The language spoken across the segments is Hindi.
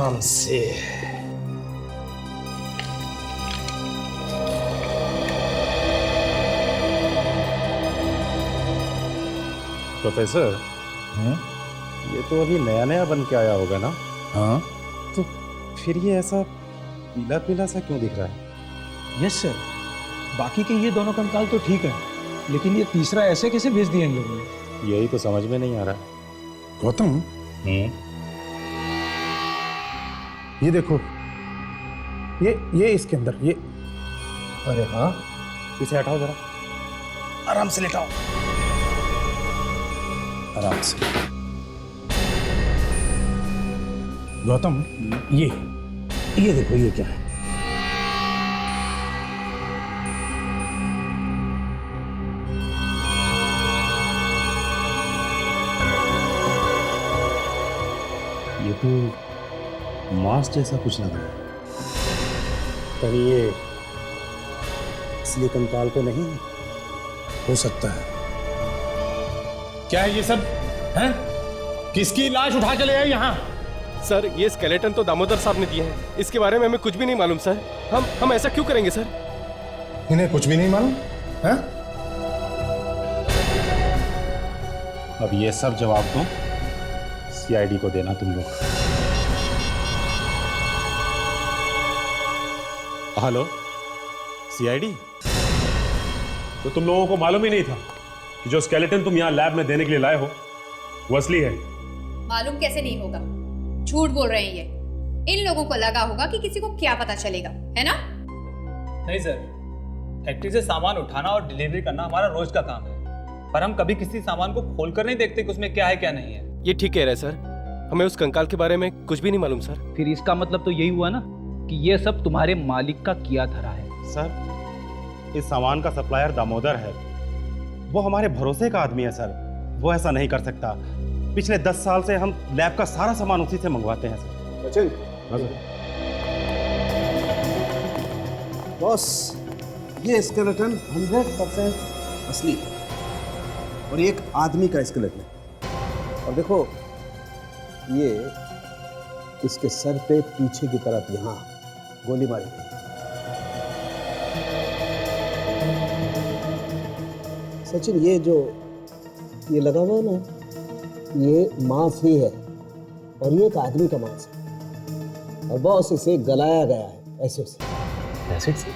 आराम से। प्रोफेसर, ये तो अभी नया नया बन के आया होगा ना? हाँ तो फिर ये ऐसा पीला पीला सा क्यों दिख रहा है? यस सर, बाकी के ये दोनों कंकाल तो ठीक है, लेकिन ये तीसरा ऐसे कैसे भेज दिया इन लोगों ने? यही तो समझ में नहीं आ रहा। गौतम, ये देखो, ये इसके अंदर ये। अरे हाँ, इसे हटाओ जरा, आराम से लेटाओ, आराम से। गौतम, ये देखो, ये क्या है? ये तो मांस जैसा कुछ लग रहा है। कहीं ये असली कंकाल तो नहीं है? हो सकता है। क्या है ये सब? हैं? किसकी लाश उठा के ले आए यहाँ? सर, ये स्केलेटन तो दामोदर साहब ने दिए हैं। इसके बारे में हमें कुछ भी नहीं मालूम सर। हम ऐसा क्यों करेंगे सर? इन्हें कुछ भी नहीं मालूम है? अब ये सब जवाब दो सीआईडी को देना तुम लोग। Hello, CID? तो तुम लोगों को मालूम ही नहीं था कि जो स्केलेटन तुम यहाँ लैब में देने के लिए लाए हो वो असली है? मालूम कैसे नहीं होगा? झूठ बोल रहे हैं ये। इन लोगों को लगा होगा कि किसी को क्या पता चलेगा, है ना? नहीं सर, फैक्ट्री से सामान उठाना और डिलीवरी करना हमारा रोज का काम है, पर हम कभी किसी सामान को खोलकर नहीं देखते कि उसमें क्या है क्या नहीं है। ये ठीक कह रहे हैं सर, हमें उस कंकाल के बारे में कुछ भी नहीं मालूम सर। फिर इसका मतलब तो यही हुआ ना कि ये सब तुम्हारे मालिक का किया धरा है। सर, इस सामान का सप्लायर दामोदर है, वो हमारे भरोसे का आदमी है सर। वो ऐसा नहीं कर सकता। पिछले 10 साल से हम लैब का सारा सामान उसी से मंगवाते हैं सर। सचिन, बॉस, ये स्केलेटन 100% असली है और ये एक आदमी का स्केलेटन है। और देखो, ये इसके सर पे पीछे की तरफ यहाँ गोली मारी गई। सचिन, ये लगा हुआ है ना, ये मांस ही है और ये एक आदमी का मांस है और बॉस इसे गलाया गया है एसिड से। एसिड से?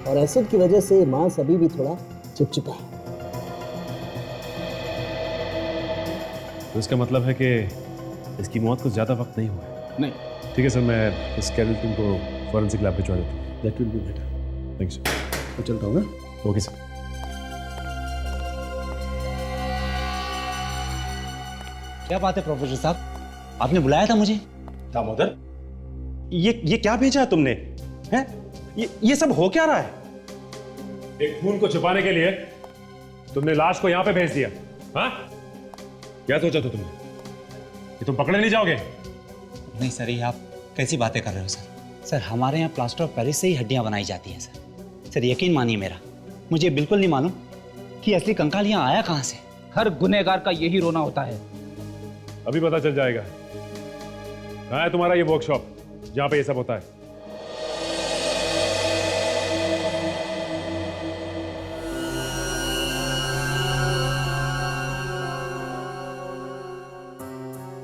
और एसिड की वजह से मांस अभी भी थोड़ा चिपचिपा है। तो इसका मतलब है कि इसकी मौत को ज्यादा वक्त नहीं हुआ है? नहीं। ठीक है सर, मैं इस स्केलेटन को फॉरेंसिक लैब भिजवा देता हूँ। That will be better. Thank you sir. मैं चलता हूँ ना। Okay sir. क्या बात है प्रोफेसर साहब, आपने बुलाया था मुझे? दामोदर, ये क्या भेजा है तुमने? हैं? ये सब हो क्या रहा है? एक खून को छुपाने के लिए तुमने लाश को यहाँ पे भेज दिया। हाँ, क्या सोचा था तुमने कि तुम पकड़े नहीं जाओगे? नहीं सर, ये आप कैसी बातें कर रहे हो सर? सर, हमारे यहाँ प्लास्टर ऑफ पेरिस से ही हड्डियाँ बनाई जाती हैं सर। सर, यकीन मानिए मेरा, मुझे बिल्कुल नहीं मालूम कि असली कंकाल यहाँ आया कहाँ से। हर गुनहगार का यही रोना होता है। अभी पता चल जाएगा। कहाँ है तुम्हारा ये वर्कशॉप जहाँ पे ये सब होता है?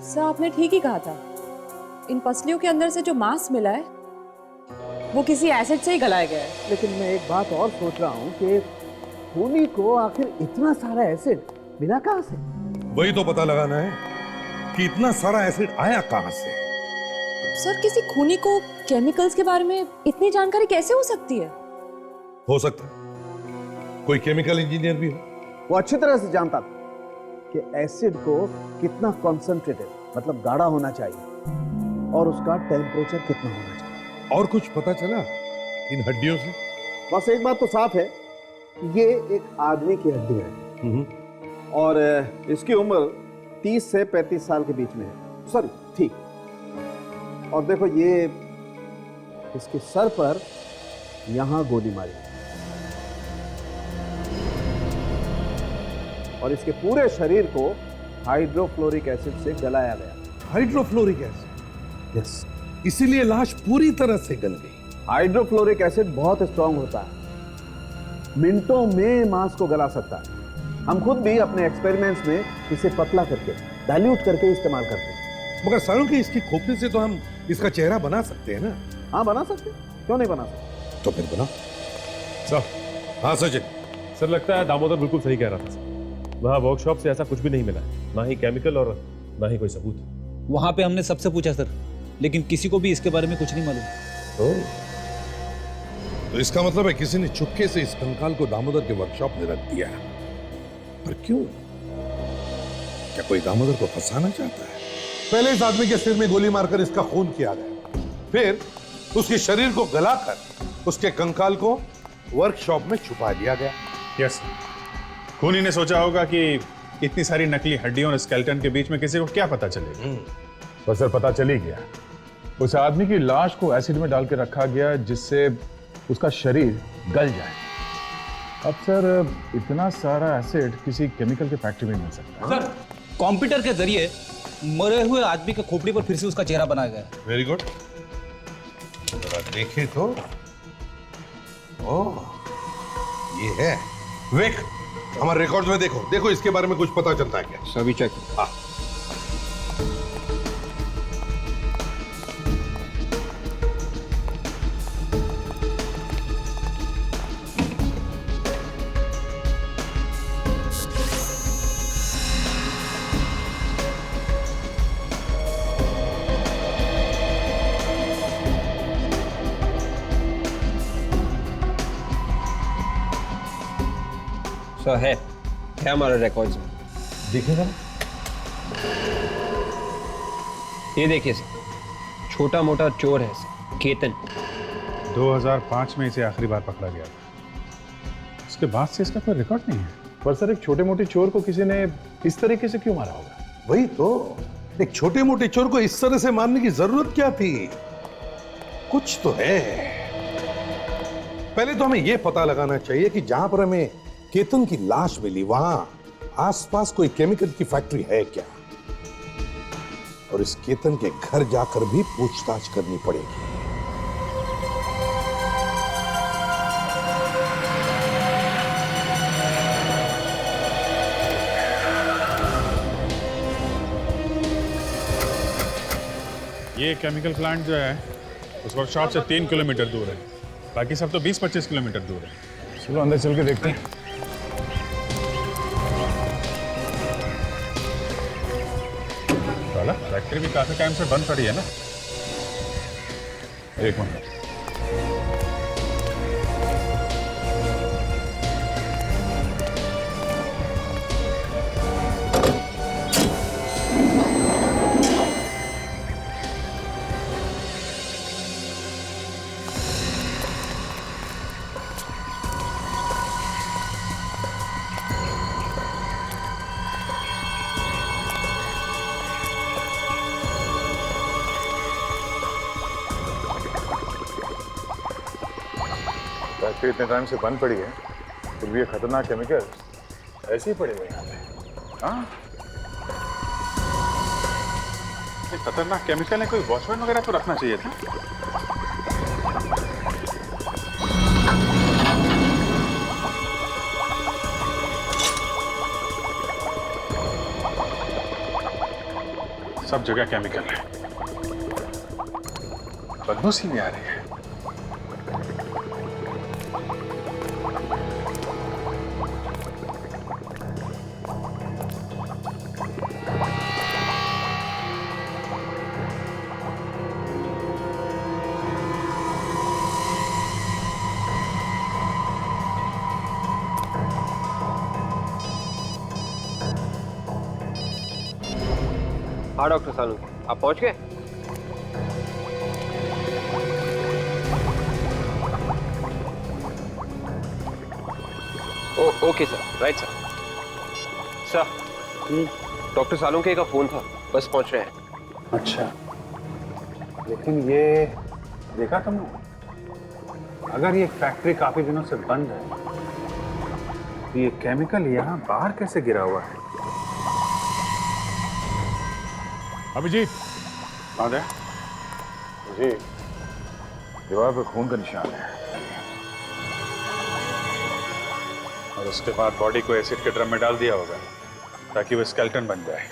सर, आपने ठीक ही कहा था। इन पसलियों के अंदर से जो मांस मिला है वो किसी एसिड से ही गलाया गया है। लेकिन मैं एक बात और सोच रहा हूँ कि खूनी को आखिर इतना सारा एसिड मिला कहाँ से? वही तो पता लगाना है कि इतना सारा एसिड आया कहाँ से। सर, किसी खूनी को केमिकल्स के बारे में इतनी जानकारी कैसे हो सकती है? हो सकता है कोई केमिकल इंजीनियर भी हो। वो अच्छी तरह से जानता था कि एसिड को कितना कॉन्सेंट्रेटेड, मतलब गाढ़ा होना चाहिए और उसका टेम्परेचर कितना होना चाहिए। और कुछ पता चला इन हड्डियों से? बस एक बात तो साफ है कि ये एक आदमी की हड्डी है और इसकी उम्र 30 से 35 साल के बीच में है। सॉरी, ठीक। और देखो, ये इसके सर पर यहां गोली मारी और इसके पूरे शरीर को हाइड्रोफ्लोरिक एसिड से गलाया गया। Hydrofluoric acid? यस, इसीलिए लाश पूरी तरह से गल गई। हाइड्रोफ्लोरिक एसिड बहुत स्ट्रांग होता है, मिनटों में मांस को गला सकता है। हम खुद भी अपने एक्सपेरिमेंट्स में इसे पतला करके, डाइल्यूट करके इस्तेमाल करते हैं। मगर सालों की इसकी खोपड़ी से तो हम इसका चेहरा बना सकते हैं ना? हाँ बना सकते हैं, क्यों नहीं बना सकते? तो फिर बना। सर, हाँ सचिन। सर लगता है दामोदर बिल्कुल सही कह रहा था सर। वहाँ वर्कशॉप से ऐसा कुछ भी नहीं मिला है, ना ही केमिकल और ना ही कोई सबूत। वहां पे हमने सबसे पूछा सर, लेकिन किसी को भी इसके बारे में कुछ नहीं मालूम। तो इसका मतलब है किसी ने चुपके से इस कंकाल को दामोदर के वर्कशॉप में रख दिया। पर क्यों? क्या कोई दामोदर को फंसाना चाहता है? पहले इस आदमी के सिर में गोली मारकर इसका खून किया गया, फिर उसके शरीर को गलाकर उसके कंकाल को वर्कशॉप में छुपा दिया गया। यस, खूनी ने सोचा होगा कि इतनी सारी नकली हड्डियों और स्केलेटन के बीच में किसी को क्या पता चलेगा। बस सर पता चल ही गया। उस आदमी की लाश को एसिड में डाल के रखा गया जिससे उसका शरीर गल जाए। अब सर इतना सारा एसिड किसी केमिकल के फैक्ट्री में मिल सकता है। सर कंप्यूटर के जरिए मरे हुए आदमी के खोपड़ी पर फिर से उसका चेहरा बनाया गया। Very good. जरा देखें तो, ओह ये है विक। हमारे रिकॉर्ड्स में देखो, देखो इसके बारे में कुछ पता चलता है क्या? सभी चेक। हाँ, सर है हमारे रिकॉर्ड्स में। देखिएगा। ये देखिए सर, छोटा मोटा चोर है सर, केतन। 2005 में इसे आखिरी बार पकड़ा गया था। उसके बाद से इसका कोई रिकॉर्ड नहीं है। पर सर एक छोटे मोटे चोर को किसी ने इस तरीके से क्यों मारा होगा? वही तो, एक छोटे मोटे चोर को इस तरह से मारने की जरूरत क्या थी? कुछ तो है। पहले तो हमें यह पता लगाना चाहिए कि जहां पर हमें केतन की लाश मिली वहां आसपास कोई केमिकल की फैक्ट्री है क्या, और इस केतन के घर जाकर भी पूछताछ करनी पड़ेगी। ये केमिकल प्लांट जो है उस वर्कशॉप से 3 किलोमीटर दूर है, बाकी सब तो 20-25 किलोमीटर दूर है। चलो अंदर चल के देखते हैं। फैक्ट्री भी काफी टाइम से बंद पड़ी है ना। एक मिनट। फैक्ट्री इतने टाइम से बंद पड़ी है, फिर भी ये खतरनाक केमिकल ऐसे ही पड़े हुए यहाँ पे। हाँ, ये खतरनाक केमिकल है, कोई वॉचमैन वगैरह तो रखना चाहिए था। सब जगह केमिकल है, बदबू सी नहीं आ रही है। हाँ डॉक्टर सानू, आप पहुंच गए? Okay sir, right sir. Sir, doctor Salunke का फोन था, बस पहुंच रहे हैं। अच्छा, लेकिन ये देखा तुमने, अगर ये फैक्ट्री काफी दिनों से बंद है तो ये केमिकल यहाँ बाहर कैसे गिरा हुआ है? अभिजीत, कहाँ है? जी, दीवार पर खून का निशान है और उसके बाद बॉडी को एसिड के ड्रम में डाल दिया होगा ताकि वो स्केलेटन बन जाए।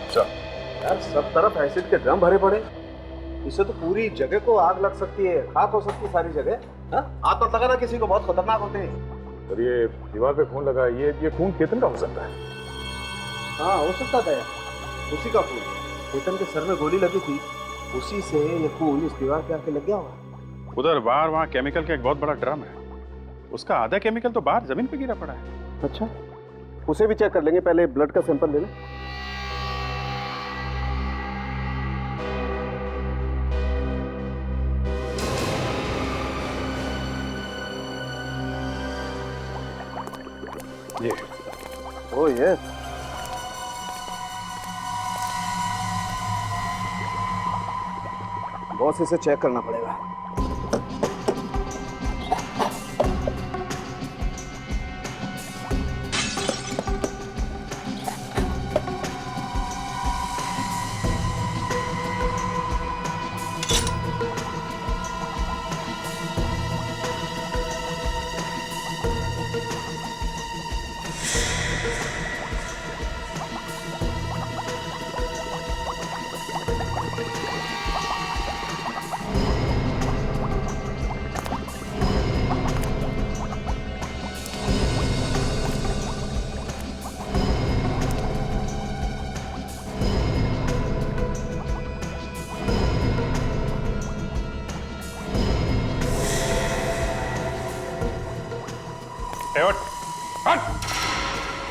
अच्छा यार, सब तरफ एसिड के ड्रम भरे पड़े, इससे तो पूरी जगह को आग लग सकती है, खाक हो सकती है सारी जगह। हाँ? हाथ मत लगाना किसी को, बहुत खतरनाक होते हैं। सर ये दीवार पे खून लगा, ये खून केतन का हो सकता है। हाँ हो सकता था यार, उसी का खून। केतन के सर में गोली लगी थी, उसी से ये खून इस दीवार पे आके लग गया होगा। उधर बाहर वहाँ केमिकल का एक बहुत बड़ा ड्रम है, उसका आधा केमिकल तो बाहर जमीन पे गिरा पड़ा है। अच्छा, उसे भी चेक कर लेंगे, पहले ब्लड का सैंपल ले लें। ये ओ ये बॉस, इसे चेक करना पड़ेगा।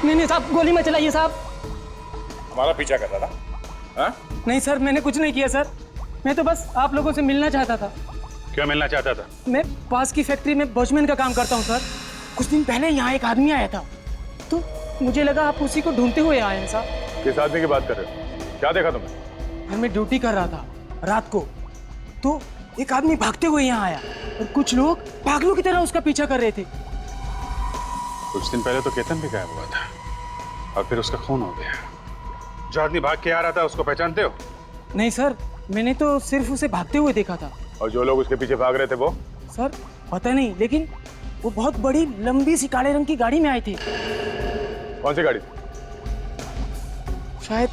नहीं साहब, गोली मत चलाइए साहब। हमारा पीछा कर रहा था? हाँ? नहीं सर, मैंने कुछ नहीं किया सर, मैं तो बस आप लोगों से मिलना चाहता था। क्यों मिलना चाहता था? मैं पास की फैक्ट्री में वॉचमैन का काम करता हूँ सर। कुछ दिन पहले यहाँ एक आदमी आया था, तो मुझे लगा आप उसी को ढूंढते हुए आए हैं साहब। किस आदमी की बात कर रहे हो? क्या देखा तुमने? मैं ड्यूटी कर रहा था रात को, तो एक आदमी भागते हुए यहाँ आया और कुछ लोग पागलों की तरह उसका पीछा कर रहे थे। कुछ दिन पहले तो केतन भी गायब हुआ था और फिर उसका खून हो गया। जो आदमी भाग के आ रहा था उसको पहचानते हो? नहीं सर, मैंने तो सिर्फ उसे भागते हुए देखा था। और जो लोग उसके पीछे भाग रहे थे वो? सर पता नहीं, लेकिन वो बहुत बड़ी लंबी सी काले रंग की गाड़ी में आए थे। कौन सी गाड़ी? शायद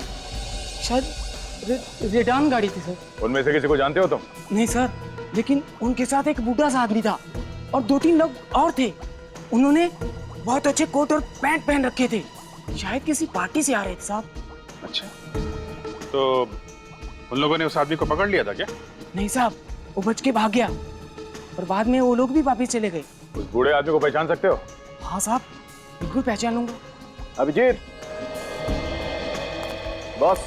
रेडान गाड़ी थी सर। उनमें से किसी को जानते हो तुम? नहीं सर, लेकिन उनके साथ एक बूढ़ा सा आदमी था और 2-3 लोग और थे। उन्होंने बहुत अच्छे कोट और पैंट पहन रखे थे, शायद किसी पार्टी से आ रहे थे साहब। अच्छा, तो उन लोगों ने उस आदमी को पकड़ लिया था क्या? नहीं साहब, वो बच के भाग गया और बाद में वो लोग भी वापिस चले गए। उस बूढ़े आदमी को पहचान सकते हो? हाँ साहब, बिल्कुल पहचान लूंगा। अभिजीत, बॉस,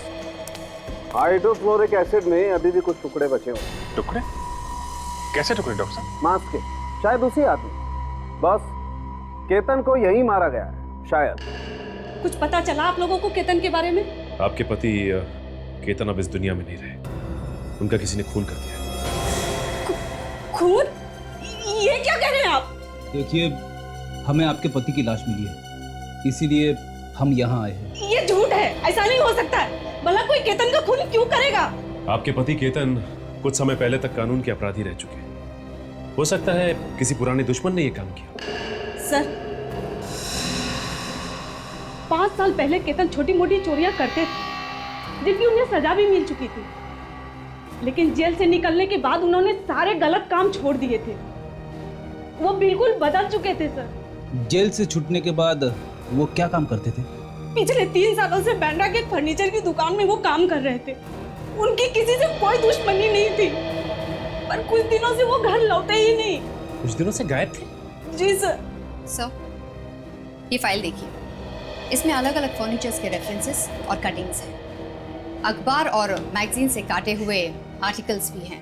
हाइड्रोक्लोरिक एसिड में अभी भी कुछ टुकड़े बचे हुए। टुकड़े? कैसे टुकड़े डॉक्टर साहब? मास्क के, शायद उसी आदमी। बॉस, केतन को यहीं मारा गया है शायद। कुछ पता चला आप लोगों को केतन के बारे में? आपके पति केतन अब इस दुनिया में नहीं रहे, उनका किसी ने खून कर दिया। खून? ये क्या कह रहे हैं आप? देखिए, हमें आपके पति की लाश मिली है, इसीलिए हम यहाँ आए हैं। ये झूठ है, ऐसा नहीं हो सकता है। भला कोई केतन का खून क्यों करेगा? आपके पति केतन कुछ समय पहले तक कानून के अपराधी रह चुके हैं। हो सकता है किसी पुराने दुश्मन ने ये काम किया। सर, 5 साल पहले केतन छोटी मोटी चोरियां करते थे, जिनकी उन्हें सजा भी मिल चुकी थी। लेकिन जेल से निकलने के बाद उन्होंने सारे गलत काम छोड़ दिए थे। वो बिल्कुल बदल चुके थे सर। जेल से छूटने के बाद वो क्या काम करते थे? पिछले 3 सालों से बैंड्रा के फर्नीचर की दुकान में वो काम कर रहे थे। उनकी किसी से कोई दुश्मनी नहीं थी, पर कुछ दिनों से वो घर लौटे ही नहीं। कुछ दिनों से गायब थे? जी सर। सर, ये फाइल देखिए, इसमें अलग अलग फर्नीचर्स के रेफरेंसेस और कटिंग्स हैं। अखबार और मैगजीन से काटे हुए आर्टिकल्स भी हैं।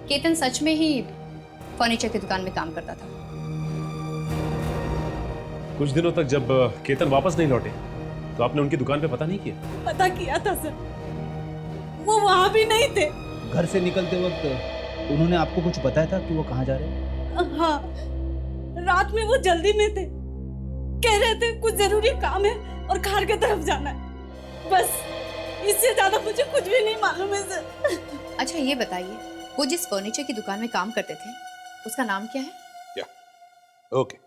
केतन सच में ही फर्नीचर की दुकान में काम करता था। कुछ दिनों तक जब केतन वापस नहीं लौटे तो आपने उनकी दुकान पे पता नहीं किया? पता किया था सर, वो वहां भी नहीं थे। घर से निकलते वक्त उन्होंने आपको कुछ बताया था कि वो कहाँ जा रहे हैं? हाँ, रात में वो जल्दी में थे, कह रहे थे कुछ जरूरी काम है और कार की तरफ जाना है। बस इससे ज्यादा मुझे कुछ भी नहीं मालूम है सर। अच्छा ये बताइए, वो जिस फर्नीचर की दुकान में काम करते थे उसका नाम क्या है? Okay.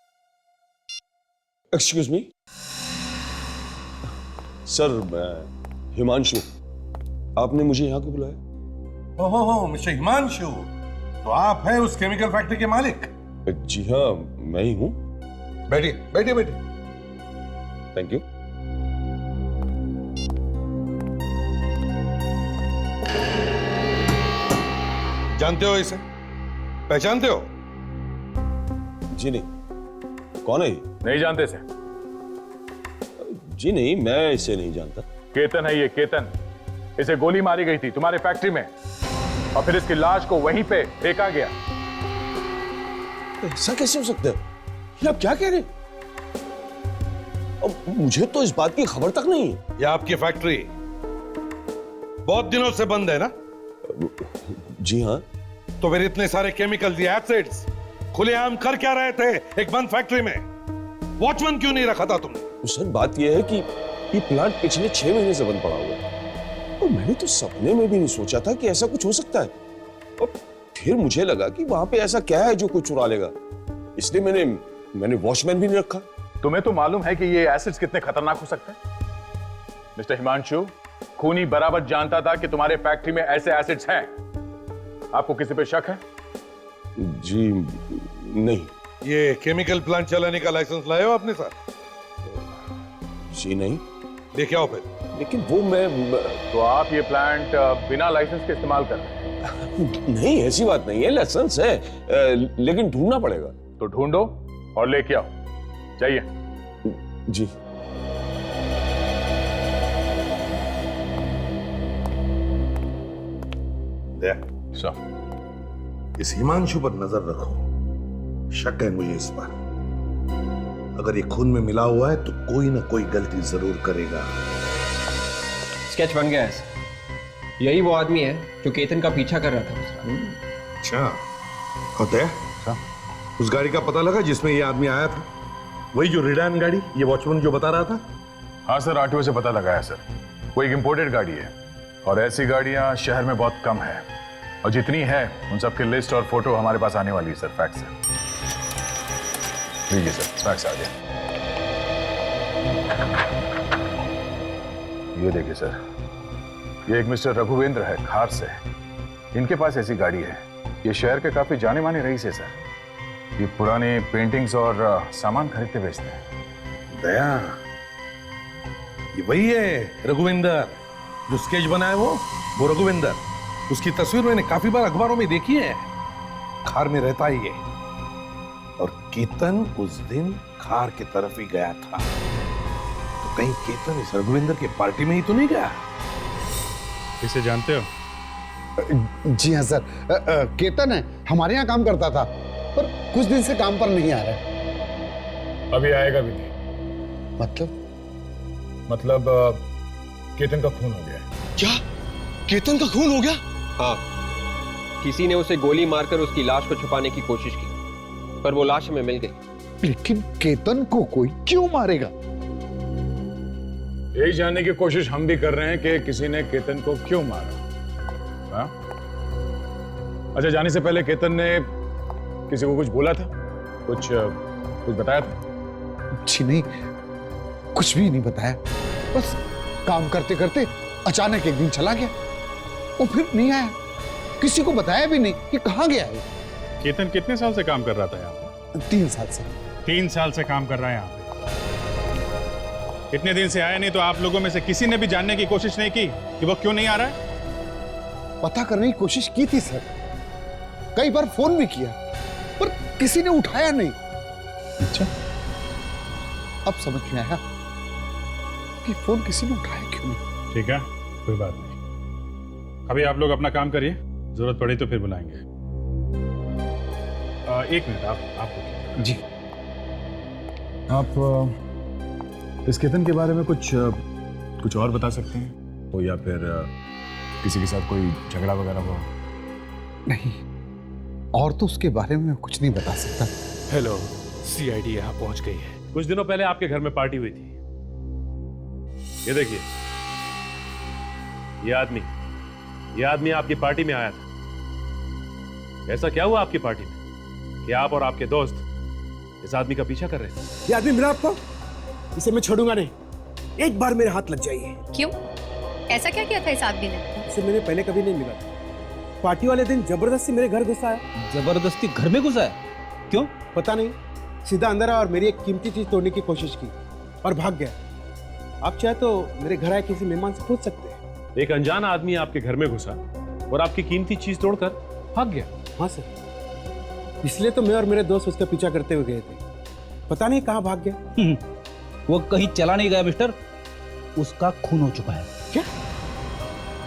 Excuse me sir, Himanshu, आपने मुझे यहाँ क्यों बुलाया? ओहो मिस्टर हिमांशु, तो आप हैं उस केमिकल फैक्ट्री के मालिक? जी हाँ, मैं ही हूँ। बैठिए बैठिए बैठिए। Thank you. जानते हो इसे? पहचानते हो? जी नहीं। कौन है ये? नहीं जानते सर? जी नहीं, मैं इसे नहीं जानता। केतन है ये, केतन। इसे गोली मारी गई थी तुम्हारे फैक्ट्री में और फिर इसकी लाश को वहीं पे फेंका गया। ऐसा कैसे हो सकता है? ये आप क्या कह रहे हैं? अब मुझे तो इस बात की खबर तक नहीं है। ये आपकी फैक्ट्री बहुत दिनों से बंद है ना? जी हाँ। तो फिर इतने सारे केमिकल एसिड्स खुलेआम कर क्या रहे थे एक बंद फैक्ट्री में? वॉचमैन क्यों नहीं रखा था तुमने? सर बात यह है कि ये प्लांट पिछले 6 महीने से बंद पड़ा हुआ है और मैंने तो सपने में भी नहीं सोचा था कि ऐसा कुछ हो सकता है। और फिर मुझे लगा कि वहां पे ऐसा क्या है जो कोई चुरा लेगा, इसलिए मैंने वॉचमैन भी नहीं रखा। तुम्हें तो मालूम है कि ये एसिड्स कितने खतरनाक हो सकते हैं। मिस्टर हिमांशु, खूनी बराबर जानता था कि तुम्हारे फैक्ट्री में ऐसे एसिड्स हैं। आपको किसी पे शक है? जी नहीं। ये केमिकल प्लांट चलाने का लाइसेंस लाए हो अपने साथ? जी नहीं। लेके आओ फिर। लेकिन वो मैं तो आप ये प्लांट बिना लाइसेंस के इस्तेमाल कर रहे हैं? नहीं, ऐसी बात नहीं है, लाइसेंस है, लेकिन ढूंढना पड़ेगा। तो ढूंढो और लेके आओ। चाहिए? जी। इस हिमांशु पर नजर रखो, शक है मुझे इस पर। अगर ये खून में मिला हुआ है तो कोई ना कोई गलती जरूर करेगा। स्केच बन गया है। यही वो आदमी है जो केतन का पीछा कर रहा था। अच्छा, होता है? उस गाड़ी का पता लगा जिसमें ये आदमी आया था? वही जो रिडान गाड़ी, ये वॉचमैन जो बता रहा था? हाँ सर, आरटीओ से पता लगा है सर। वो एक इंपोर्टेड गाड़ी है और ऐसी गाड़ियां शहर में बहुत कम है, और जितनी है उन सब की लिस्ट और फोटो हमारे पास आने वाली है सर, फैक्स है। ठीक है सर, फैक्स आ गया। ये देखिए सर, ये एक मिस्टर रघुवेंद्र है, खार से। इनके पास ऐसी गाड़ी है। ये शहर के काफी जाने माने रईस है सर। ये पुराने पेंटिंग्स और सामान खरीदते बेचते हैं। दया, ये वही है रघुवेंद्र जो स्केच बनाया वो रघुवेंद्र। उसकी तस्वीर मैंने काफी बार अखबारों में देखी है। खार में रहता ही है। और केतन उस दिन खार की तरफ ही गया था। तो कहीं केतन इस रघुवेंद्र के पार्टी में ही तो नहीं गया? इसे जानते हो? जी हाँ सर, केतन है, हमारे यहाँ काम करता था, पर कुछ दिन से काम पर नहीं आ रहा है। अभी आएगा भी नहीं। मतलब केतन का खून हो गया है। क्या? केतन का खून हो गया? हाँ, किसी ने उसे गोली मारकर उसकी लाश को छुपाने की कोशिश की, पर वो लाश हमें मिल गई। लेकिन केतन को कोई क्यों मारेगा? यही जानने की कोशिश हम भी कर रहे हैं कि किसी ने केतन को क्यों मारा। हाँ? अच्छा, जाने से पहले केतन ने किसी को कुछ बोला था? कुछ बताया था? जी नहीं, कुछ भी नहीं बताया। बस काम करते करते अचानक एक दिन चला गया और फिर नहीं आया। किसी को बताया भी नहीं कि कहाँ गया है। केतन कितने साल से काम कर रहा था यहाँ पे? 3 साल से। 3 साल से काम कर रहा है यहाँ पे। इतने दिन से आया नहीं, तो आप लोगों में से किसी ने भी जानने की कोशिश नहीं की कि वो क्यों नहीं आ रहा है? पता करने की कोशिश की थी सर, कई बार फोन भी किया, पर किसी ने उठाया नहीं। अच्छा, अब समझ में आया कि फोन किसी ने उठाया क्यों नहीं। ठीक है, कोई बात नहीं। अभी आप लोग अपना काम करिए, जरूरत पड़ी तो फिर बुलाएंगे। एक मिनट, आप जी। आप इस केतन के बारे में कुछ और बता सकते हैं? तो या फिर किसी के साथ कोई झगड़ा वगैरह हुआ? नहीं, और तो उसके बारे में कुछ नहीं बता सकता। हेलो, सीआईडी यहाँ पहुंच गई है। कुछ दिनों पहले आपके घर में पार्टी हुई थी। ये देखिए, ये आदमी आपकी पार्टी में आया था। ऐसा क्या हुआ आपकी पार्टी में कि आप और आपके दोस्त इस आदमी का पीछा कर रहे थे? ये आदमी मिला आपको? इसे मैं छोड़ूंगा नहीं, एक बार मेरे हाथ लग जाइए। क्यों? ऐसा क्या किया था इस आदमी ने? इसे मैंने पहले कभी नहीं मिला था। पार्टी वाले दिन जबरदस्ती मेरे घर घुसा है। जबरदस्ती घर में घुसा है? क्यों? पता नहीं, सीधा अंदर आया और मेरी एक कीमती चीज तोड़ने की कोशिश की और भाग गया। आप चाहे तो मेरे घर आए किसी मेहमान से पूछ सकते हैं। एक अनजान आदमी आपके घर में घुसा और आपकी कीमती चीज तोड़कर भाग गया? हाँ सर, इसलिए तो मैं और मेरे दोस्त उसका पीछा करते हुए गए थे। पता नहीं कहाँ भाग गया। वो कहीं चला नहीं गया मिस्टर, उसका खून हो चुका है। क्या?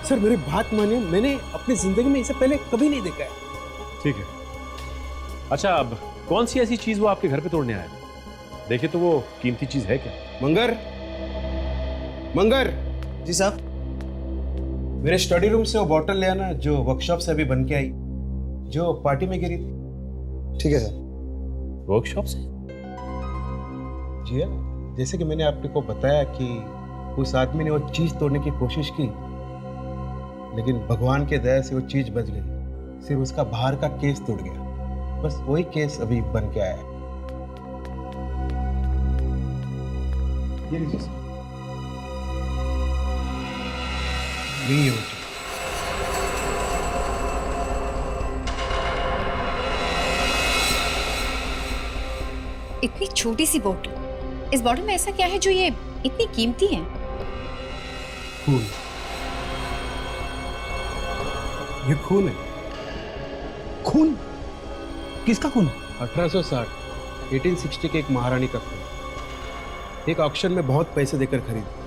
सर मेरी बात मानिए, मैंने अपनी जिंदगी में इसे पहले कभी नहीं देखा है। ठीक है। अच्छा, अब कौन सी ऐसी चीज वो आपके घर पे तोड़ने आया था? देखे तो वो कीमती चीज है क्या? मंगर जी साहब, मेरे स्टडी रूम से वो बॉटल ले आना जो वर्कशॉप से अभी बन के आई, जो पार्टी में गिरी थी। ठीक है सर। वर्कशॉप से? जी हाँ, जैसे कि मैंने आपको बताया कि उस आदमी ने वो चीज तोड़ने की कोशिश की, लेकिन भगवान के दया से वो चीज बच गई। सिर्फ उसका बाहर का केस टूट गया, बस वही केस अभी बन के आया है। ये लीजिए सर, यही है वो चीज। इतनी छोटी सी बोतल, इस बॉटल में ऐसा क्या है जो ये इतनी कीमती है? खून। ये खून है। खून? किसका खून? 1860 1860 के एक महारानी का खून। एक ऑक्शन में बहुत पैसे देकर खरीदी।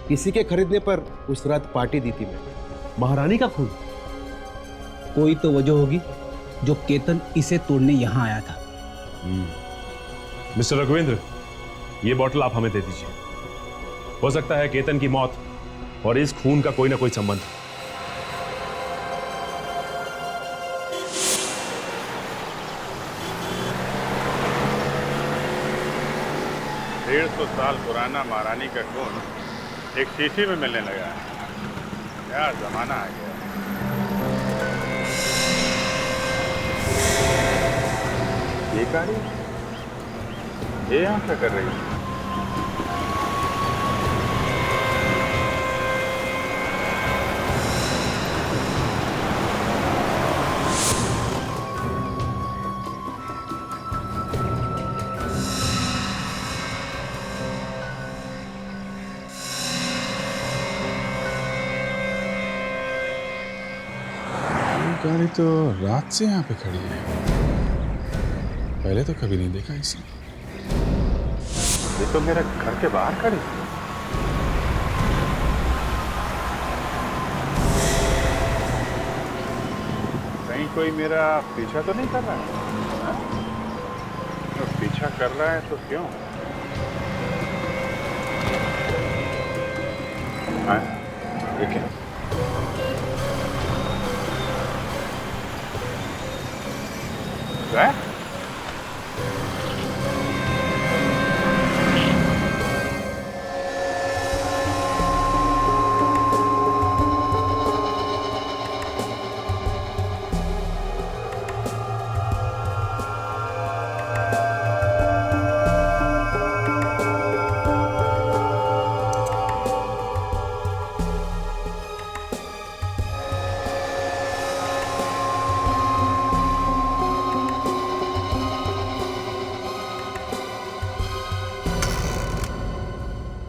किसी के खरीदने पर उस रात पार्टी दी थी मैंने। महारानी का खून? कोई तो वजह होगी जो केतन इसे तोड़ने यहां आया था। मिस्टर रघुवेंद्र, ये बॉटल आप हमें दे दीजिए। हो सकता है केतन की मौत और इस खून का कोई ना कोई संबंध है। 150 साल पुराना महारानी का खून एक शीशी में मिलने लगा है। क्या जमाना आ गया। ये कारी, ये यहाँ क्या कर रही है? गाड़ी तो रात से यहाँ पे खड़ी है, पहले तो कभी नहीं देखा इसे। ये तो मेरे घर के बाहर खड़ी है। कहीं कोई मेरा पीछा तो नहीं कर रहा है? हाँ? तो पीछा कर रहा है तो क्यों? हाँ, देखिए। Right?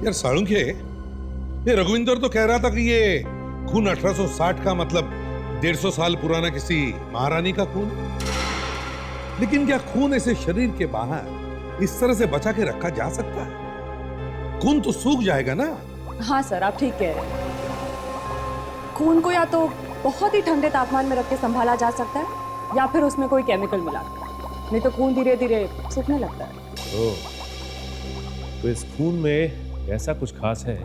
यार साळुंखे, ये रघुविंदर तो कह रहा था कि ये खून 1860 का मतलब 150 साल पुराना किसी महारानी का खून। लेकिन क्या खून ऐसे शरीर के बाहर इस तरह से बचा के रखा जा सकता है? खून तो सूख जाएगा ना। हाँ सर, आप ठीक कह रहे हैं। खून को या तो बहुत ही ठंडे तापमान में रख के संभाला जा सकता है या फिर उसमें कोई केमिकल मिला, नहीं तो खून धीरे धीरे सूखने लगता है। तो इस खून में ऐसा कुछ खास है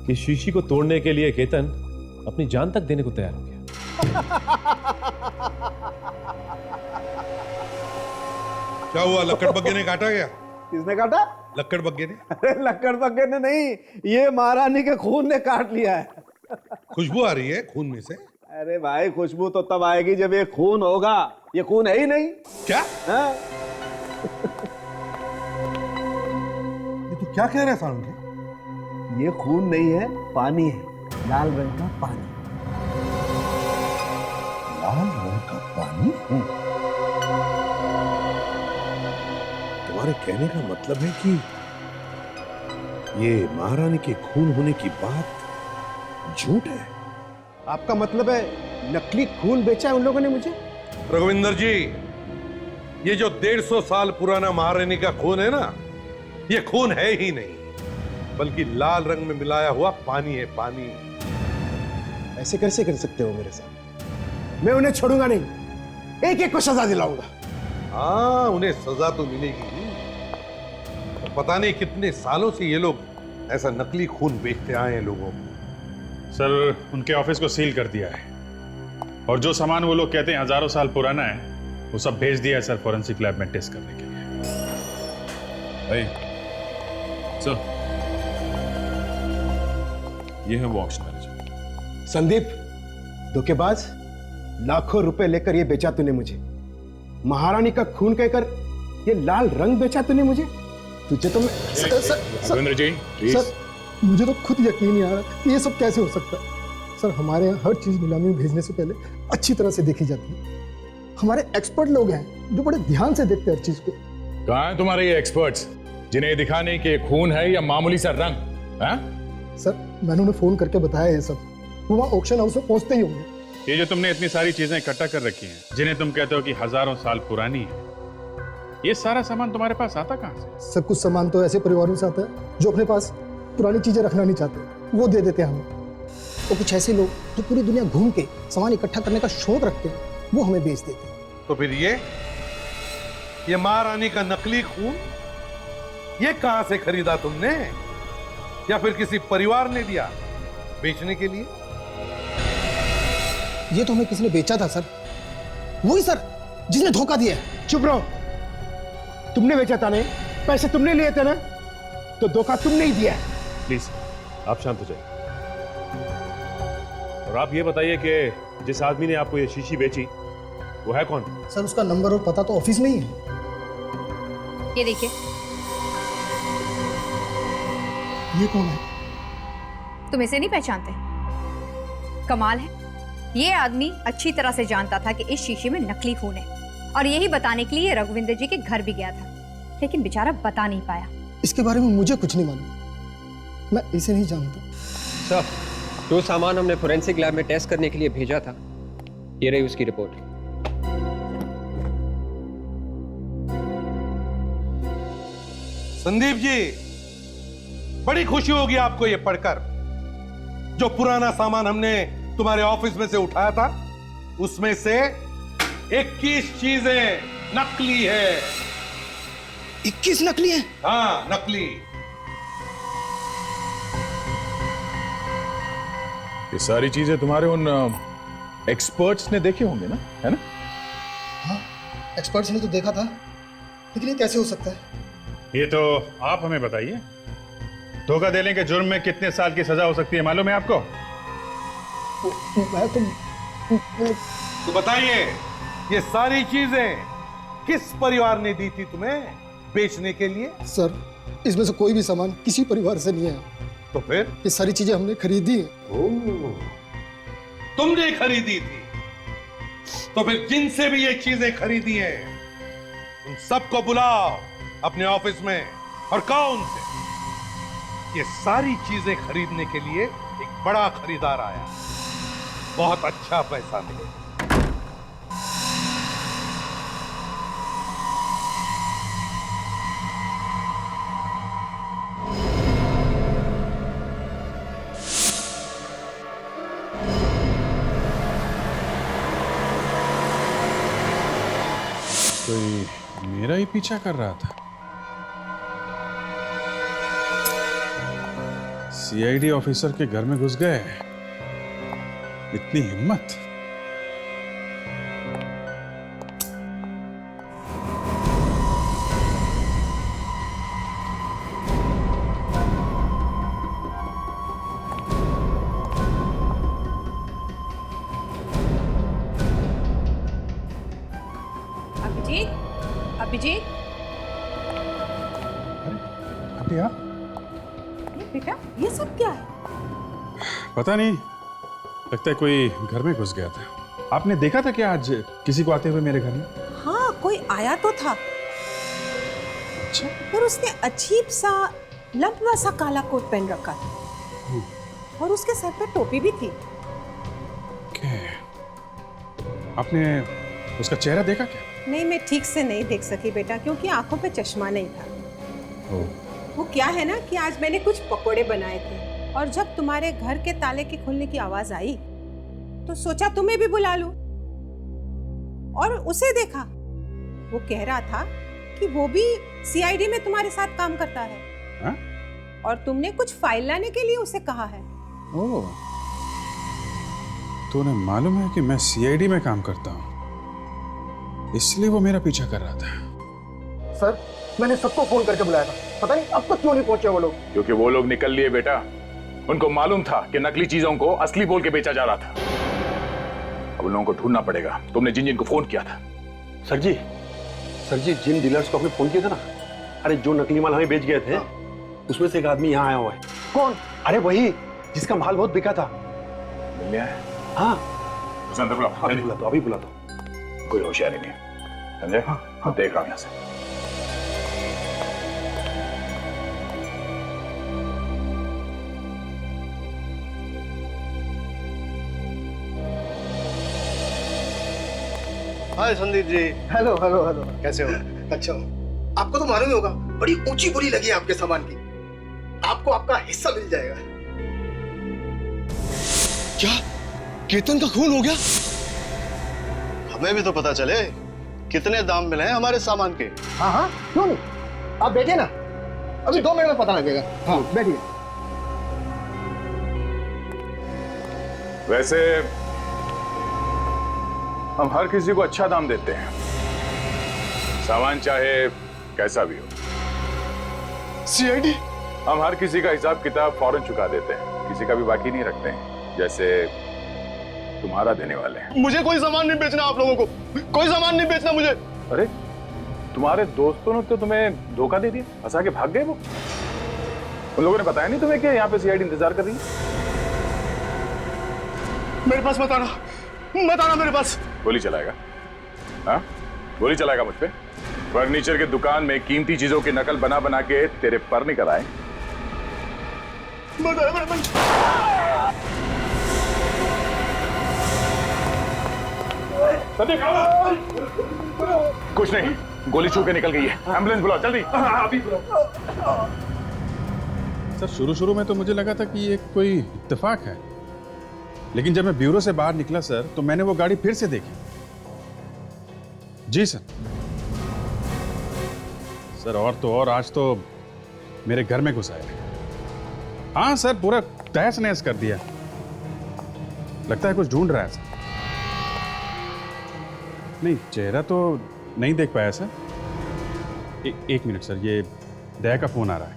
कि शीशी को तोड़ने के लिए केतन अपनी जान तक देने को तैयार हो गया। क्या हुआ, लक्कड़ बग्गे ने काटा गया? किसने काटा? लक्कड़ बग्गे ने? अरे लक्कड़ बग्गे ने नहीं, ये महारानी के खून ने काट लिया है। खुशबू आ रही है खून में से। अरे भाई खुशबू तो तब आएगी जब ये खून होगा, ये खून है ही नहीं। क्या? हाँ? ये तो क्या कह रहे हैं सारंगी? ये खून नहीं है, पानी है, लाल रंग का पानी। लाल रंग का पानी? तुम्हारे कहने का मतलब है कि ये महारानी के खून होने की बात झूठ है? आपका मतलब है नकली खून बेचा है उन लोगों ने मुझे? रघुविंदर जी, ये जो 150 साल पुराना महारानी का खून है ना, ये खून है ही नहीं, बल्कि लाल रंग में मिलाया हुआ पानी है, पानी। ऐसे कैसे कर सकते हो मेरे साथ? मैं उन्हें छोड़ूंगा नहीं, एक एक को सजा दिलाऊंगा। हाँ, उन्हें सजा तो मिलेगी ही। तो पता नहीं कितने सालों से ये लोग ऐसा नकली खून बेचते आए हैं लोगों को। सर, उनके ऑफिस को सील कर दिया है और जो सामान वो लोग कहते हैं हजारों साल पुराना है, वो सब भेज दिया है सर फॉरेंसिक लैब में टेस्ट करने के लिए। सर, ये है वो ऑक्शन मैनेजर। संदीप, धोखेबाज, लाखों रुपए लेकर ये बेचा तूने मुझे। महारानी का खून कहकर ये लाल रंग बेचा तूने मुझे। तुझे तो मैं रघुविंदर जी, सर, मुझे तो खुद यकीन नहीं आ रहा कि ये सब कैसे हो सकता है। सर, हमारे यहाँ हर चीज नीलामी में भेजने से पहले अच्छी तरह से देखी जाती है। हमारे एक्सपर्ट लोग हैं जो बड़े ध्यान से देखते हैं हर चीज को। कहाँ हैं तुम्हारे ये एक्सपर्ट्स जिन्हें दिखाने के खून है या मामूली सा रंग? हाँ? सर, मैंने उन्हें फोन करके बताया ये सब, वो वहाँ ऑक्शन हाउस में पहुंचते ही होंगे। ये जो तुमने इतनी सारी चीजें इकट्ठा कर रखी हैं, जिन्हें तुम कहते हो कि हजारों साल पुरानी है, ये सारा सामान तुम्हारे पास आता कहाँ से? सर, कुछ सामान तो ऐसे परिवारों से आता है जो अपने पास पुरानी चीजें रखना नहीं चाहते, वो दे देते हैं हमें। और कुछ ऐसे लोग जो पूरी दुनिया घूम के सामान इकट्ठा करने का शौक रखते हैं, वो हमें बेच देते हैं। तो फिर ये महारानी का नकली खून, ये कहां से खरीदा तुमने? या फिर किसी परिवार ने दिया बेचने के लिए? ये तो हमें किसी ने बेचा था सर, वही सर जिसने धोखा दिया। चुप रहो, तुमने बेचा था नहीं, पैसे तुमने लिए थे ना, तो धोखा तुमने ही दिया। प्लीज आप शांत हो जाइए और आप ये बताइए कि जिस आदमी ने आपको ये शीशी बेची वो है कौन? सर, उसका नंबर और पता तो ऑफिस में ही है। ये देखिए। ये कौन है? तुम इसे नहीं पहचानते? कमाल है, ये आदमी अच्छी तरह से जानता था कि इस शीशे में नकली खून है और यही बताने के लिए रघुविंदर जी के घर भी गया था, लेकिन बेचारा बता नहीं पाया। इसके बारे में मुझे कुछ नहीं मालूम, मैं इसे नहीं जानता। सर, जो सामान हमने फोरेंसिक लैब में टेस्ट करने के लिए भेजा था, ये रही उसकी रिपोर्ट। संदीप जी, बड़ी खुशी होगी आपको ये पढ़कर। जो पुराना सामान हमने तुम्हारे ऑफिस में से उठाया था, उसमें से 21 चीजें नकली है। 21 नकली है? हाँ, नकली। ये सारी चीजें तुम्हारे उन एक्सपर्ट्स ने देखे होंगे ना, है ना? हाँ, एक्सपर्ट्स ने तो देखा था, लेकिन ये कैसे हो सकता है? ये तो आप हमें बताइए, धोखा देने के जुर्म में कितने साल की सजा हो सकती है मालूम है आपको? मैं तो बताइए, ये सारी चीजें किस परिवार ने दी थी तुम्हें बेचने के लिए? सर, इसमें से कोई भी सामान किसी परिवार से नहीं है। तो फिर? ये सारी चीजें हमने खरीदी है। तुमने खरीदी थी? तो फिर जिनसे भी ये चीजें खरीदी हैं, उन सबको बुलाओ अपने ऑफिस में और कहो उनसे, ये सारी चीजें खरीदने के लिए एक बड़ा खरीदार आया, बहुत अच्छा पैसा मिलेगा। कोई मेरा ही पीछा कर रहा था। सीआईडी ऑफिसर के घर में घुस गए, इतनी हिम्मत। अभिजीत, अभिजीत, अभी आप? बेटा ये सब क्या है? पता नहीं, लगता है कोई घर में घुस गया था। आपने देखा था क्या आज किसी को आते हुए मेरे घर में? हाँ, कोई आया तो था। अच्छा। पर उसने अजीब सा लंबा सा काला कोट पहन रखा था और उसके सर पे टोपी भी थी। आपने उसका चेहरा देखा क्या? नहीं, मैं ठीक से नहीं देख सकी बेटा, क्योंकि आंखों पे चश्मा नहीं था। वो क्या है ना कि आज मैंने कुछ पकोड़े बनाए थे और जब तुम्हारे घर के ताले के खुलने की आवाज आई तो सोचा तुम्हें भी बुला लूं। और उसे देखा, वो कह रहा था कि वो भी सीआईडी में तुम्हारे साथ काम करता है। हा? और तुमने कुछ फाइल लाने के लिए उसे कहा है। ओह, तो उन्हें मालूम है कि मैं सीआईडी में काम करता हूँ, इसलिए वो मेरा पीछा कर रहा था। सर, मैंने सबको फोन करके बुलाया था, पता नहीं अब तक क्यों नहीं पहुंचे वो लोग। क्योंकि वो लोग निकल लिए बेटा। उनको मालूम था कि नकली चीजों को असली बोल के बेचा जा रहा था। अब उन लोगों को ढूंढना पड़ेगा। तुमने जिन जिन को फोन किया था? सर जी जिन डीलर्स को आपने फोन किया था ना, अरे जो नकली माल हमें बेच गए थे, उसमें से एक आदमी यहाँ आया हुआ है। कौन? अरे वही जिसका माल बहुत बिका था। मिल गया है? हाँ, उसे अंदर बुलाओ। अभी बुला दो। कोई होशियारी नहीं, समझे? हाँ, देख रहा हूं यहाँ से। हाय Sandeep ji. Hello hello hello, कैसे हो? अच्छा हो। आपको तो मालूम ही होगा, बड़ी ऊंची बोली लगी है आपके सामान की। आपको आपका हिस्सा मिल जाएगा। क्या केतन का खून हो गया? हमें भी तो पता चले कितने दाम मिले हैं हमारे सामान के। हाँ हाँ, क्यों नहीं, आप बैठिए ना, अभी 2 मिनट में पता लगेगा। हाँ बैठिए। वैसे हम हर किसी को अच्छा दाम देते हैं, सामान चाहे कैसा भी हो। सीआईडी? हम हर किसी का हिसाब किताब फौरन चुका देते हैं, किसी का भी बाकी नहीं रखते हैं, जैसे तुम्हारा देने वाले हैं। मुझे कोई सामान नहीं बेचना, आप लोगों को कोई सामान नहीं बेचना मुझे। अरे तुम्हारे दोस्तों ने तो तुम्हें धोखा दे दिया, फंसा के भाग गए वो। उन लोगों ने बताया नहीं तुम्हें कि यहाँ पे सीआईडी इंतजार कर रही है? मेरे पास मत आना मेरे पास। गोली चलाएगा? हाँ, गोली चलाएगा मुझ पे? फर्नीचर की दुकान में कीमती चीजों की नकल बना बना के तेरे पर निकल आए। कुछ नहीं, गोली छू के निकल गई है। एम्बुलेंस बुलाओ जल्दी। अभी बुलाओ। सर, शुरू में तो मुझे लगा था कि ये कोई इत्तेफाक है, लेकिन जब मैं ब्यूरो से बाहर निकला सर, तो मैंने वो गाड़ी फिर से देखी। जी सर। सर, और तो और आज तो मेरे घर में घुस आए। हाँ सर, पूरा तहस नहस कर दिया। लगता है कुछ ढूंढ रहा है सर। नहीं, चेहरा तो नहीं देख पाया सर। एक मिनट सर, ये दया का फोन आ रहा है।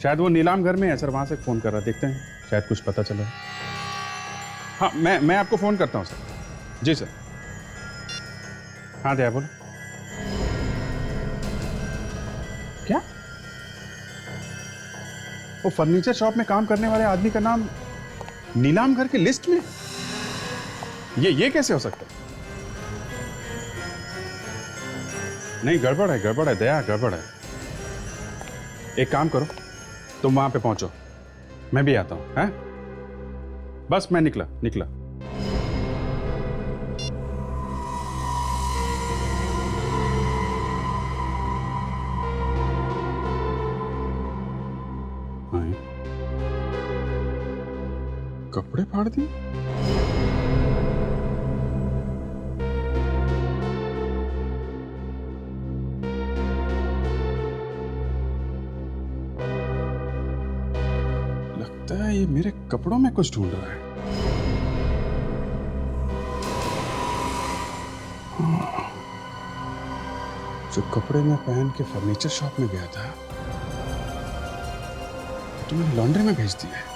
शायद वो नीलाम घर में है सर, वहां से फोन कर रहा है। देखते हैं, शायद कुछ पता चला। हाँ, मैं आपको फोन करता हूँ सर। जी सर। हाँ दया, बोलो। क्या? वो फर्नीचर शॉप में काम करने वाले आदमी का नाम नीलाम घर की लिस्ट में? ये कैसे हो सकता है? नहीं, गड़बड़ है दया, गड़बड़ है। एक काम करो, तुम वहां पे पहुंचो, मैं भी आता हूं। हैं? बस मैं निकला। कपड़े फाड़ दिए? लगता है ये मेरे कपड़ों में कुछ ढूंढ रहा है। जो कपड़े मैं पहन के फर्नीचर शॉप में गया था, तो मैंने लॉन्ड्री में भेज दिया है।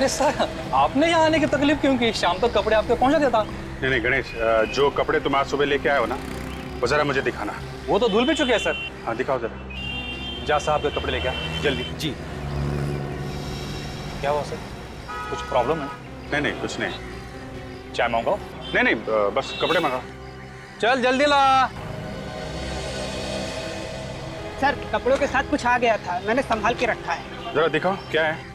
सर आपने यहाँ आने की तकलीफ क्यों की? शाम तक कपड़े आपके पहुँचा देता। नहीं नहीं गणेश, जो कपड़े तुम आज सुबह लेके आए हो ना, वो जरा मुझे दिखाना। वो तो धुल भी चुके हैं सर। हाँ दिखाओ जरा। जा साहब के कपड़े लेके आ जल्दी। जी। क्या हुआ सर, कुछ प्रॉब्लम है? नहीं नहीं कुछ नहीं। चाय मंगाओ? नहीं नहीं बस कपड़े मंगाओ। चल जल्दी ला। सर कपड़ों के साथ कुछ आ गया था, मैंने संभाल के रखा है। जरा दिखाओ क्या है।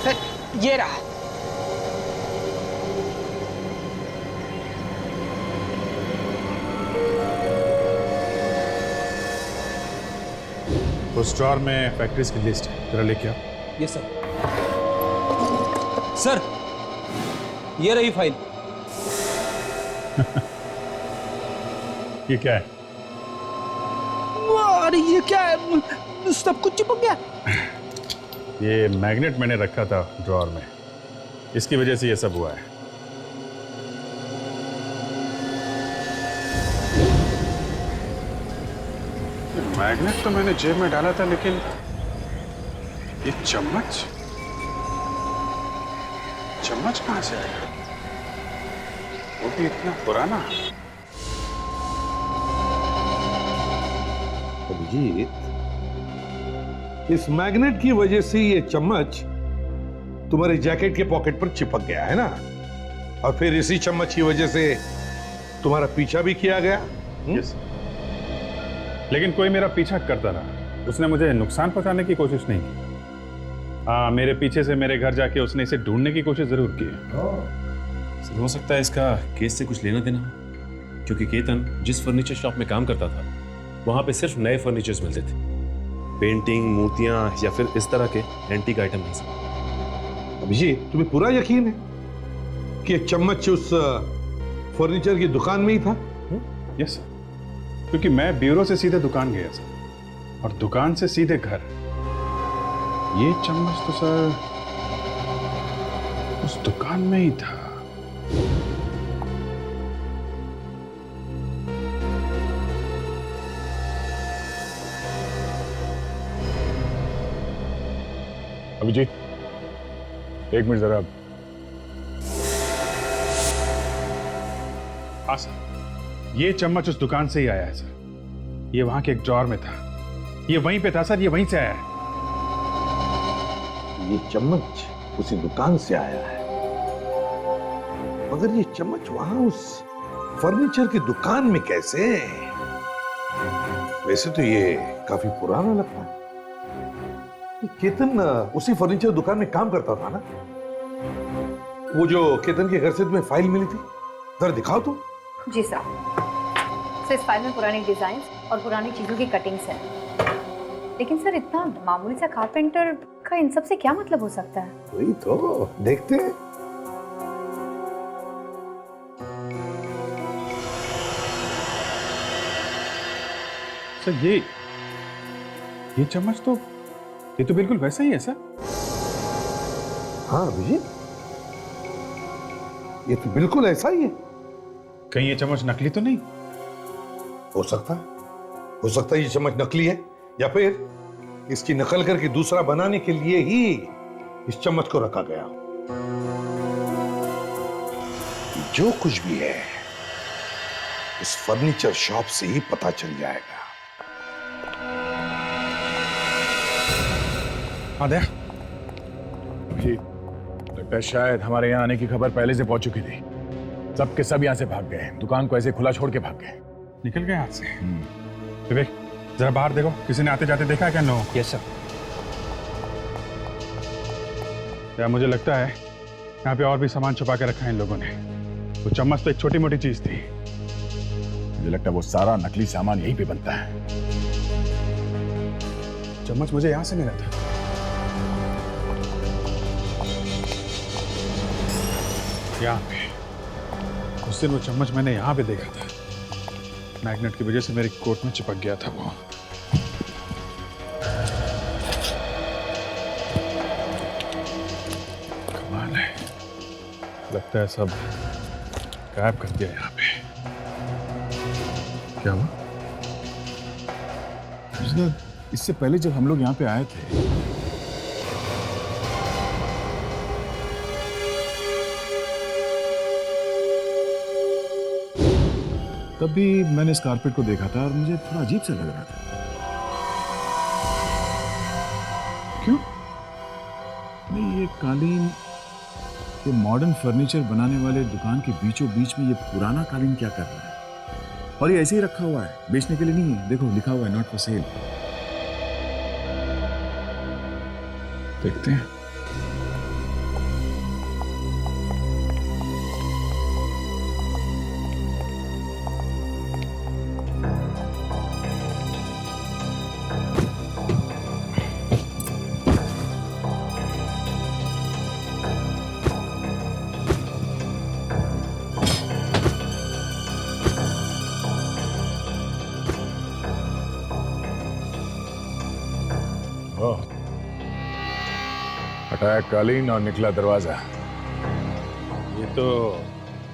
सर ये रहा। उस ड्रॉर में फैक्ट्रीज की लिस्ट है, जरा लेके आओ। ये सर। सर ये रही फाइल। ये क्या है? अरे ये क्या है, सब कुछ चिपक गया। ये मैग्नेट मैंने रखा था ड्रॉर में, इसकी वजह से ये सब हुआ है। मैग्नेट तो मैंने जेब में डाला था, लेकिन ये चम्मच कहां से आया? वो भी इतना पुराना। अभिजीत, इस मैग्नेट की वजह से ये चम्मच तुम्हारे जैकेट के पॉकेट पर चिपक गया है ना, और फिर इसी चम्मच की वजह से तुम्हारा पीछा भी किया गया। यस। लेकिन कोई मेरा पीछा करता रहा, उसने मुझे नुकसान पहुंचाने की कोशिश नहीं की। हाँ, मेरे पीछे से मेरे घर जाके उसने इसे ढूंढने की कोशिश जरूर की है। हो सकता है इसका केस से कुछ लेना देना हो, क्योंकि केतन जिस फर्नीचर शॉप में काम करता था वहां पे सिर्फ नए फर्नीचर्स मिलते थे, पेंटिंग, मूर्तियां या फिर इस तरह के एंटीक आइटम नहीं। अभिजीत, तुम्हें पूरा यकीन है कि ये चम्मच उस फर्नीचर की दुकान में ही था? यस, क्योंकि मैं ब्यूरो से सीधे दुकान गया सर, और दुकान से सीधे घर। ये चम्मच तो सर उस दुकान में ही था। अभिजीत, एक मिनट जरा। हाँ सर, ये चम्मच उस दुकान से ही आया है सर। ये वहां के एक ड्रॉर में था, ये वहीं पे था सर, ये वहीं से आया है। ये चम्मच उसी दुकान से आया है, मगर ये चम्मच वहां उस फर्नीचर की दुकान में कैसे? वैसे तो ये काफी पुराना लगता है। केतन उसी फर्नीचर दुकान में काम करता था ना? वो जो केतन के घर से तुम्हें फाइल मिली थी, जरा दिखाओ तो। जी सर, इस फाइल में पुरानी डिजाइन और पुरानी चीजों की कटिंग्स हैं। लेकिन सर इतना मामूली सा कारपेंटर का इन सब से क्या मतलब हो सकता है? वही तो देखते हैं। सर ये चम्मच तो ये तो बिल्कुल वैसा ही है सर। हाँ अभिजीत, ये तो बिल्कुल ऐसा ही है। कहीं ये चम्मच नकली तो नहीं? हो सकता है ये चम्मच नकली है, या फिर इसकी नकल करके दूसरा बनाने के लिए ही इस चम्मच को रखा गया। जो कुछ भी है इस फर्नीचर शॉप से ही पता चल जाएगा। हाँ दया, जी, लगता है शायद हमारे यहाँ आने की खबर पहले से पहुंच चुकी थी। सब के सब यहाँ से भाग गए, दुकान को ऐसे खुला छोड़ के भाग गए। निकल गए हाथ से। विवेक, जरा बाहर देखो, किसी ने आते जाते देखा है क्या इन लोगों को? Yes sir. या मुझे लगता है यहाँ पे और भी सामान छुपा के रखा है इन लोगों ने। वो चम्मच तो एक छोटी मोटी चीज थी। मुझे लगता है वो सारा नकली सामान यहीं पे बनता है। चम्मच मुझे यहाँ से मिला था। यहाँ पे उस दिन वो चम्मच मैंने यहाँ पे देखा था। मैग्नेट की वजह से मेरे कोट में चिपक गया था वो। कमाल है, लगता है सब गायब कर दिया यहाँ पे। क्या हुआ? इससे पहले जब हम लोग यहाँ पे आए थे तब भी मैंने इस कारपेट को देखा था और मुझे थोड़ा अजीब सा लग रहा था। क्यों? नहीं, ये कालीन, ये मॉडर्न फर्नीचर बनाने वाले दुकान के बीचों बीच में ये पुराना कालीन क्या कर रहा है? और ये ऐसे ही रखा हुआ है, बेचने के लिए नहीं है। देखो लिखा हुआ है नॉट फॉर सेल। देखते हैं। हटाया कालीन और निकला दरवाजा। ये तो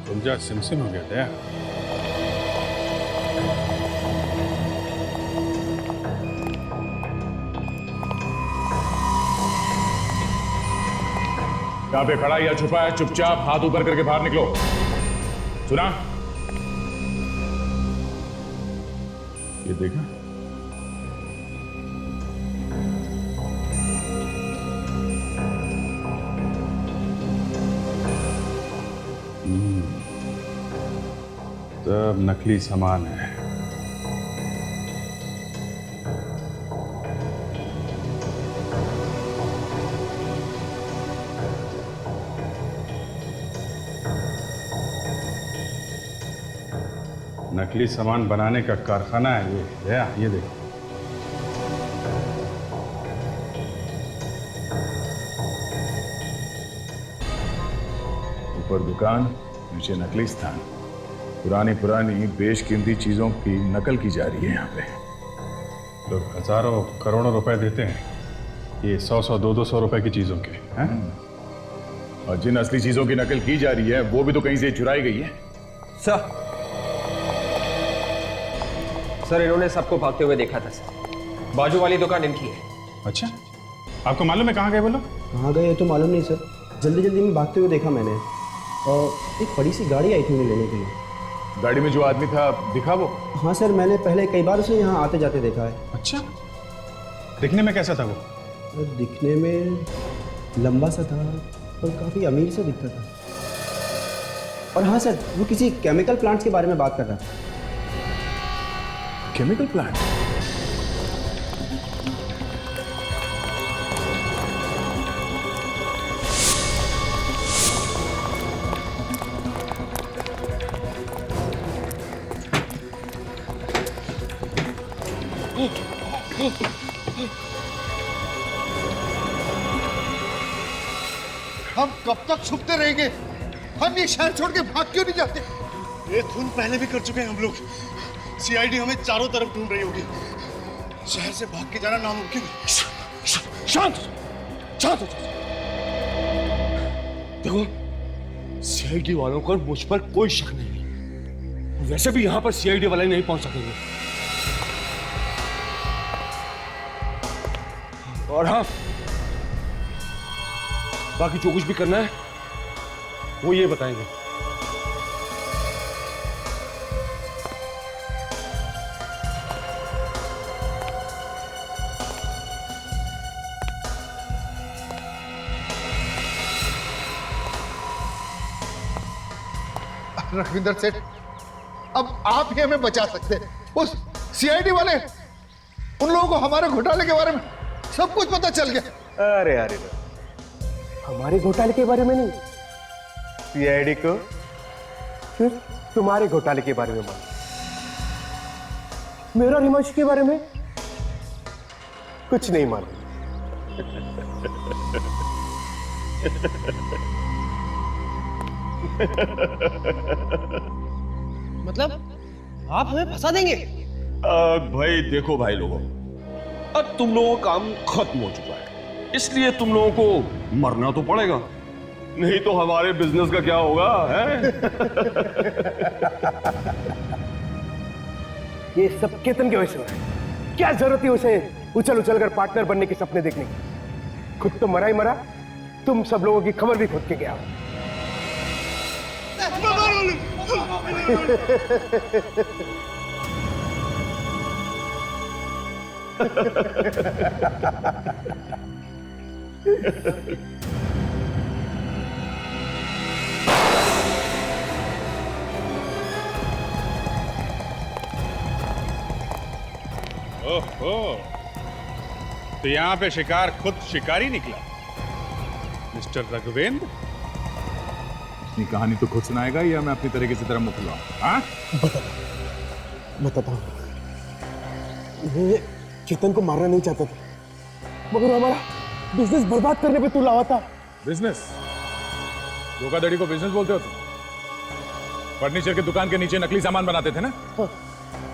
समझा सिमसिम हो गया था। यहाँ पे खड़ा या छुपा है, चुपचाप हाथ ऊपर करके बाहर निकलो। सुना? ये देखा? सब नकली सामान है। नकली सामान बनाने का कारखाना है ये देखो। ऊपर दुकान, नीचे नकली स्थान। पुरानी बेशकीमती चीजों की नकल की जा रही है यहाँ पे। लोग हजारों करोड़ों रुपए देते हैं ये 100-100, 200 रुपए की चीजों के हैं? और जिन असली चीजों की नकल की जा रही है वो भी तो कहीं से चुराई गई है। सर इन्होंने सबको भागते हुए देखा था सर। बाजू वाली दुकान इनकी है। अच्छा, आपको मालूम है कहाँ गए वो लोग? कहाँ गए तो मालूम नहीं सर, जल्दी जल्दी में भागते हुए देखा मैंने। और एक बड़ी सी गाड़ी आई थी उन्हें लेने के लिए। गाड़ी में जो आदमी था दिखा वो? हाँ सर, मैंने पहले कई बार उसे यहाँ आते जाते देखा है। अच्छा, दिखने में कैसा था वो? दिखने में लंबा सा था और काफ़ी अमीर सा दिखता था। और हाँ सर, वो किसी केमिकल प्लांट्स के बारे में बात कर रहा था। Chemical plant? हम कब तक छुपते रहेंगे? हम ये शहर छोड़ के भाग क्यों नहीं जाते? ये खून पहले भी कर चुके हैं हम लोग। सीआईडी हमें चारों तरफ ढूंढ रही होगी। शहर से भाग के जाना नामुमकिन। शांत शांत हो जाओ। देखो, सीआईडी वालों को मुझ पर कोई शक नहीं। वैसे भी यहां पर सीआईडी वाले नहीं पहुंच सकेंगे। और हाँ, बाकी जो कुछ भी करना है वो ये बताएंगे। रघविंदर सेठ, अब आप ही हमें बचा सकते हैं। उस सीआईडी वाले, उन लोगों को हमारे घोटाले के बारे में सब कुछ पता चल गया। अरे अरे, हमारे घोटाले के बारे में नहीं, सीआईडी को सिर्फ तुम्हारे घोटाले के बारे में मालूम। मेरा और हिमांशु के बारे में कुछ नहीं मालूम। मतलब आप हमें फंसा देंगे? भाई देखो भाई लोगों, अब तुम लोगों का काम खत्म हो चुका है, इसलिए तुम लोगों को मरना तो पड़ेगा, नहीं तो हमारे बिजनेस का क्या होगा है? ये सब केतन की वजह से हो रहा है। क्या जरूरत थी उसे उछल उछल कर पार्टनर बनने के सपने देखने की। खुद तो मरा ही मरा, तुम सब लोगों की खबर भी खुद के गया। ओहो, तो यहाँ पे शिकार खुद शिकारी निकला। मिस्टर रघुवेंद्र, अपनी कहानी तो खुद सुनाएगा या मैं अपनी तरीके से तरह मुखलाऊं? हाँ? बताता हूँ। ये केतन को मारना नहीं चाहता था, मगर हमारा बिजनेस बर्बाद करने पे तू लावा था। बिजनेस? धोखाधड़ी को बिजनेस बोलते हो तुम? फर्नीचर की दुकान के नीचे नकली सामान बनाते थे ना? हाँ।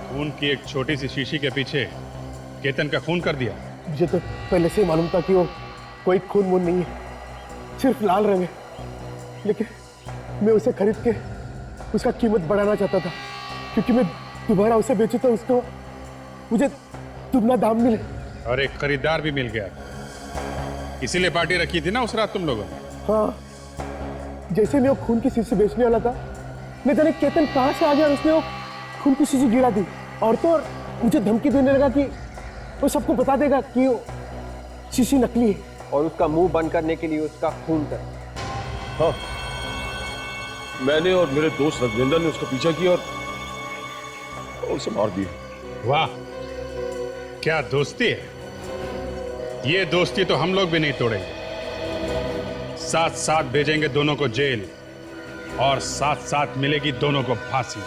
खून की एक छोटी सी शीशी के पीछे केतन का खून कर दिया। मुझे तो पहले से ही मालूम था कि वो कोई खून वून नहीं है, सिर्फ लाल रंग है। लेकिन मैं उसे खरीद के उसका कीमत बढ़ाना चाहता था, क्योंकि मैं दोबारा उसे बेचूं तो उसको मुझे दुगना दाम मिले। और एक खरीदार भी मिल गया, इसीलिए पार्टी रखी थी ना उस रात तुम लोगों ने। हाँ, जैसे मैं वो खून की शीशी बेचने वाला था, मैं जाने केतन कहाँ से आ गया और उसने वो खून की शीशी गिरा दी। और तो और मुझे धमकी देने लगा कि वो सबको बता देगा कि वो शीशी नकली है और उसका मुंह बंद करने के लिए उसका खून कर। हाँ, मैंने और मेरे दोस्त रघुवेंद्र ने उसका पीछा किया और उसे मार दिया। वाह, क्या दोस्ती है! ये दोस्ती तो हम लोग भी नहीं तोड़ेंगे। साथ साथ भेजेंगे दोनों को जेल और साथ साथ मिलेगी दोनों को फांसी।